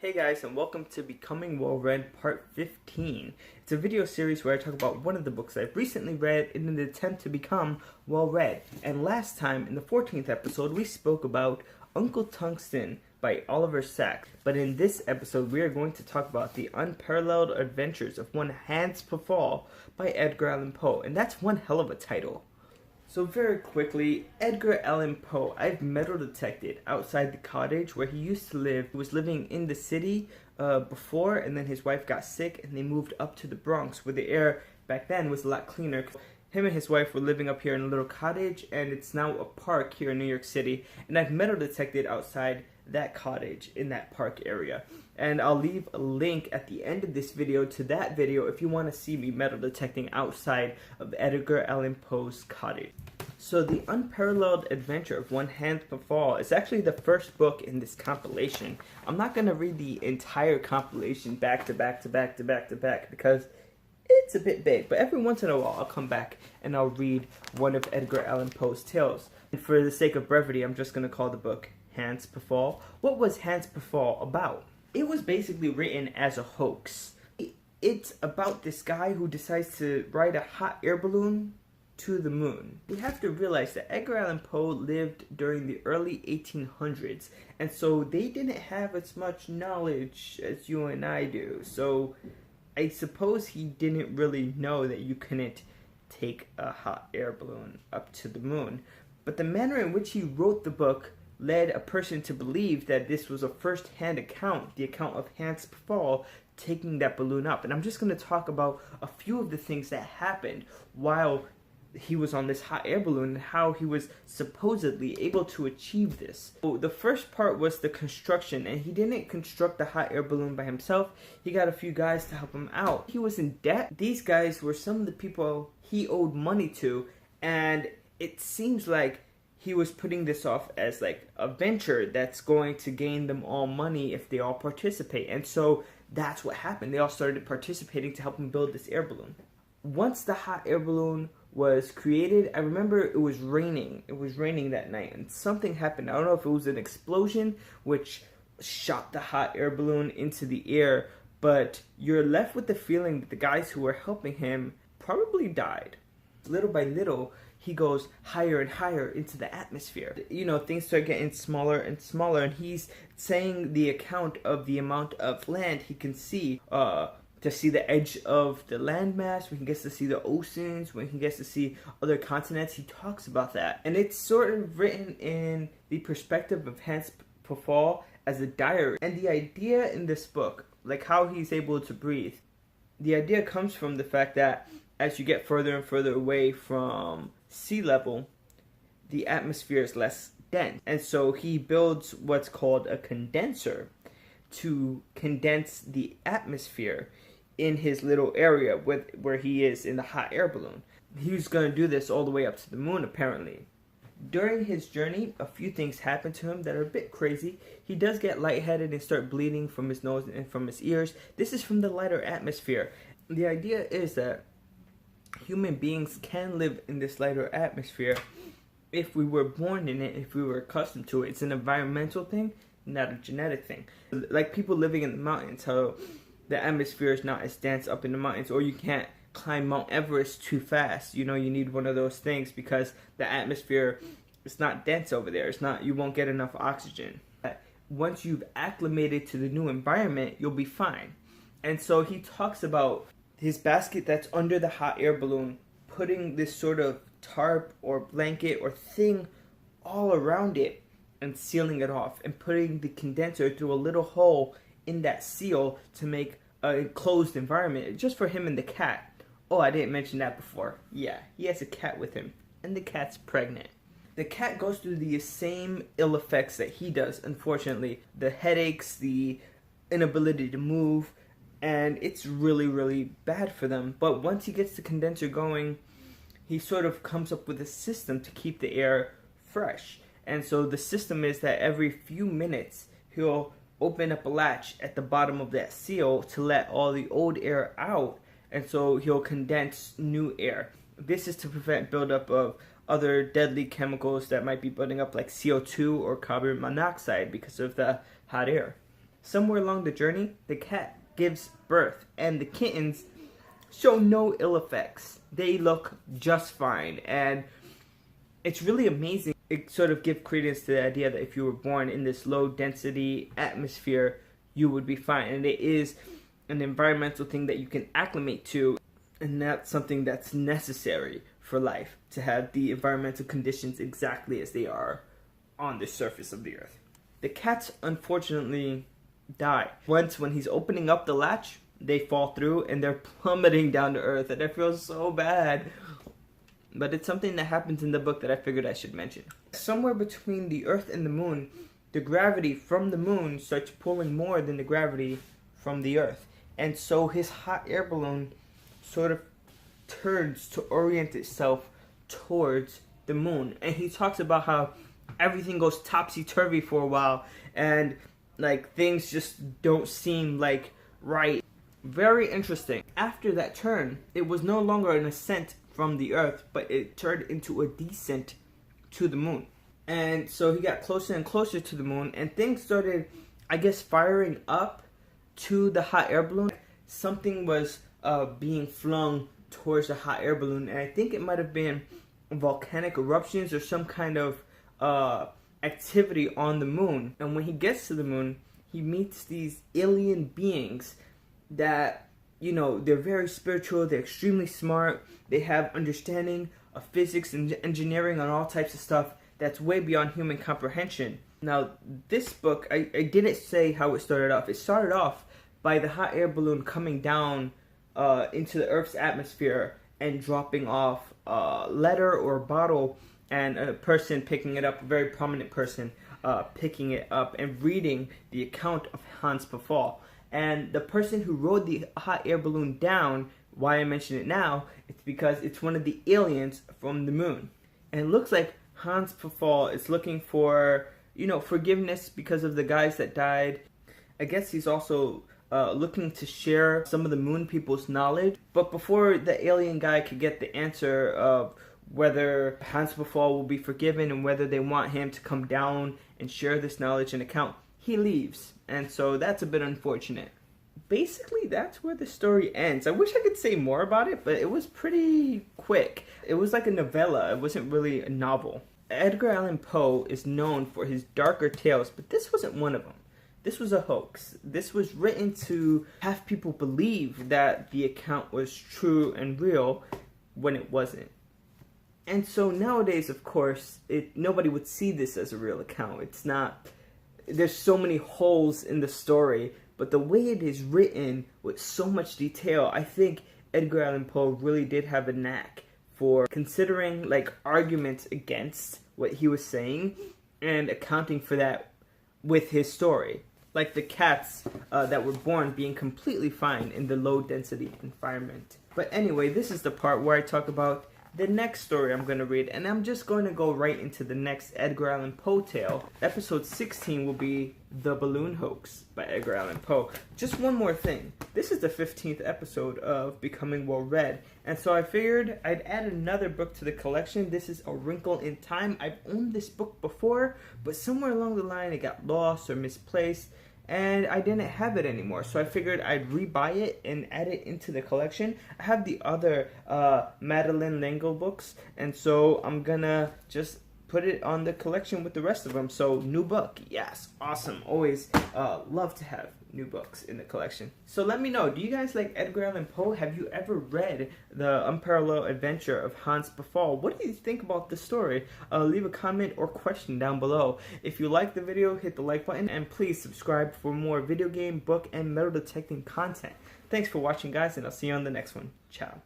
Hey guys, and welcome to Becoming Well Read Part 15. It's a video series where I talk about one of the books I've recently read in an attempt to become well read. And last time, in the 14th episode, we spoke about Uncle Tungsten by Oliver Sacks. But in this episode, we are going to talk about the unparalleled adventures of one Hanz Pfall by Edgar Allan Poe. And that's one hell of a title. So very quickly, Edgar Allan Poe, I've metal detected outside the cottage where he used to live. He was living in the city before, and then his wife got sick and they moved up to the Bronx where the air back then was a lot cleaner. Him and his wife were living up here in a little cottage, and it's now a park here in New York City. And I've metal detected outside that cottage in that park area. And I'll leave a link at the end of this video to that video if you want to see me metal detecting outside of Edgar Allan Poe's cottage. So the Unparalleled Adventure of One Hanz Pfall is actually the first book in this compilation. I'm not going to read the entire compilation back to back because it's a bit big, but every once in a while I'll come back and I'll read one of Edgar Allan Poe's tales. And for the sake of brevity, I'm just going to call the book Hanz Pfall. What was Hanz Pfall about? It was basically written as a hoax. It's about this guy who decides to ride a hot air balloon to the moon. You have to realize that Edgar Allan Poe lived during the early 1800s, and so they didn't have as much knowledge as you and I do. So I suppose he didn't really know that you couldn't take a hot air balloon up to the moon. But the manner in which he wrote the book led a person to believe that this was a first-hand account, the account of Hanz Pfall taking that balloon up. And I'm just going to talk about a few of the things that happened while he was on this hot air balloon and how he was supposedly able to achieve this. So the first part was the construction, and he didn't construct the hot air balloon by himself. He got a few guys to help him out. He was in debt. These guys were some of the people he owed money to, and it seems like he was putting this off as like a venture that's going to gain them all money if they all participate. And so that's what happened. They all started participating to help him build this air balloon. Once the hot air balloon was created, I remember it was raining. It was raining that night, and something happened. I don't know if it was an explosion which shot the hot air balloon into the air, but you're left with the feeling that the guys who were helping him probably died. Little by little, he goes higher and higher into the atmosphere. You know, things start getting smaller and smaller, and he's saying the account of the amount of land he can see, to see the edge of the landmass, when he gets to see the oceans, when he gets to see other continents. He talks about that. And it's sort of written in the perspective of Hanz Pfall as a diary. And the idea in this book, like how he's able to breathe, the idea comes from the fact that as you get further and further away from sea level, the atmosphere is less dense. And so he builds what's called a condenser to condense the atmosphere in his little area where he is in the hot air balloon. He was going to do this all the way up to the moon, apparently. During his journey, a few things happen to him that are a bit crazy. He does get lightheaded and start bleeding from his nose and from his ears. This is from the lighter atmosphere. The idea is that human beings can live in this lighter atmosphere if we were born in it, if we were accustomed to it. It's an environmental thing, not a genetic thing. Like people living in the mountains, how the atmosphere is not as dense up in the mountains, or you can't climb Mount Everest too fast. You know, you need one of those things because the atmosphere is not dense over there. It's not, you won't get enough oxygen. Once you've acclimated to the new environment, you'll be fine. And so he talks about his basket that's under the hot air balloon, putting this sort of tarp or blanket or thing all around it and sealing it off, and putting the condenser through a little hole in that seal to make an enclosed environment just for him and the cat. Oh, I didn't mention that before. Yeah, he has a cat with him, and the cat's pregnant. The cat goes through the same ill effects that he does, unfortunately. The headaches, the inability to move, and it's really, really bad for them. But once he gets the condenser going, he sort of comes up with a system to keep the air fresh. And so the system is that every few minutes, he'll open up a latch at the bottom of that seal to let all the old air out, and so he'll condense new air. This is to prevent buildup of other deadly chemicals that might be building up, like CO2 or carbon monoxide, because of the hot air. Somewhere along the journey, the cat gives birth, and the kittens show no ill effects. They look just fine, and it's really amazing. It sort of gives credence to the idea that if you were born in this low density atmosphere, you would be fine. And it is an environmental thing that you can acclimate to, and that's something that's necessary for life, to have the environmental conditions exactly as they are on the surface of the earth. The cats unfortunately die. Once when he's opening up the latch, they fall through and they're plummeting down to earth, and I feel so bad. But it's something that happens in the book that I figured I should mention. Somewhere between the earth and the moon, the gravity from the moon starts pulling more than the gravity from the earth. And so his hot air balloon sort of turns to orient itself towards the moon. And he talks about how everything goes topsy-turvy for a while, and like things just don't seem like right. Very interesting. After that turn, it was no longer an ascent from the earth, but it turned into a descent to the moon. And so he got closer and closer to the moon, and things started, I guess, firing up to the hot air balloon. Something was being flung towards the hot air balloon, and I think it might have been volcanic eruptions or some kind of activity on the moon. And when he gets to the moon, he meets these alien beings that, you know, they're very spiritual, they're extremely smart, they have understanding of physics and engineering on all types of stuff that's way beyond human comprehension. Now, this book, I didn't say how it started off. It started off by the hot air balloon coming down into the Earth's atmosphere and dropping off a letter or a bottle, and a person picking it up, a very prominent person picking it up and reading the account of Hanz Pfall. And the person who rode the hot air balloon down, why I mention it now, it's because it's one of the aliens from the moon. And it looks like Hanz Pfall is looking for, you know, forgiveness because of the guys that died. I guess he's also looking to share some of the moon people's knowledge. But before the alien guy could get the answer of whether Hanz Pfall will be forgiven and whether they want him to come down and share this knowledge and account, he leaves. And so that's a bit unfortunate. Basically, that's where the story ends. I wish I could say more about it, but it was pretty quick. It was like a novella. It wasn't really a novel. Edgar Allen Poe is known for his darker tales, but this wasn't one of them. This was a hoax. This was written to have people believe that the account was true and real when it wasn't. And so nowadays, of course, nobody would see this as a real account. It's not. There's so many holes in the story, but the way it is written with so much detail, I think Edgar Allan Poe really did have a knack for considering like arguments against what he was saying and accounting for that with his story. Like the cats that were born being completely fine in the low density environment. But anyway, this is the part where I talk about the next story I'm going to read, and I'm just going to go right into the next Edgar Allan Poe tale. Episode 16 will be The Balloon Hoax by Edgar Allan Poe. Just one more thing. This is the 15th episode of Becoming Well Read, and so I figured I'd add another book to the collection. This is A Wrinkle in Time. I've owned this book before, but somewhere along the line it got lost or misplaced, and I didn't have it anymore, so I figured I'd rebuy it and add it into the collection. I have the other Madeleine L'Engle books, and so I'm gonna just put it on the collection with the rest of them. So, new book, yes, awesome. Always love to have new books in the collection. So let me know, do you guys like Edgar Allan Poe? Have you ever read The Unparalleled Adventure of Hanz Pfall? What do you think about the story? Leave a comment or question down below. If you like the video, hit the like button, and please subscribe for more video game, book, and metal detecting content. Thanks for watching, guys, and I'll see you on the next one. Ciao.